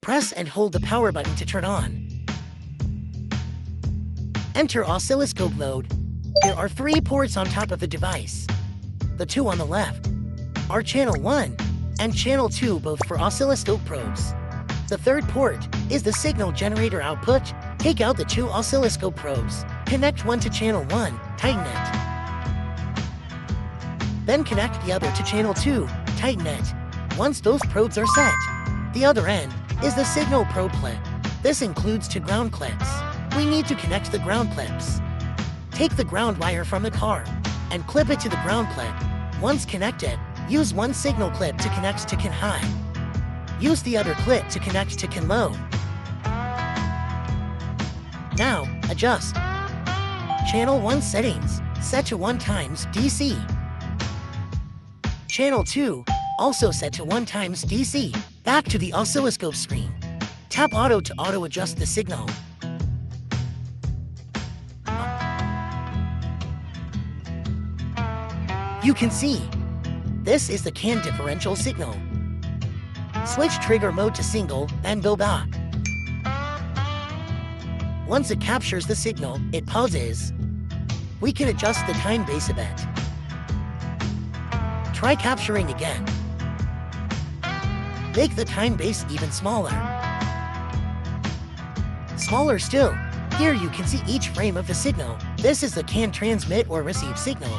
Press and hold the power button to turn on. Enter oscilloscope mode. There are 3 ports on top of the device. The 2 on the left are channel 1 and channel 2, both for oscilloscope probes. The 3rd port is the signal generator output. Take out the 2 oscilloscope probes. Connect one to channel 1, tighten it. Then connect the other to channel 2, tighten it. Once those probes are set, the other end is the signal probe clip. This includes 2 ground clips. We need to connect the ground clips. Take the ground wire from the car and clip it to the ground clip. Once connected, use one signal clip to connect to CAN high. Use the other clip to connect to CAN low. Now, adjust. Channel 1 settings, set to 1 times DC. Channel 2, also set to 1 times DC. Back to the oscilloscope screen. Tap Auto to auto-adjust the signal. You can see, this is the CAN differential signal. Switch trigger mode to single and go back. Once it captures the signal, it pauses. We can adjust the time base a bit. Try capturing again. Make the time base even smaller. Smaller still. Here you can see each frame of the signal. This is the CAN transmit or receive signal.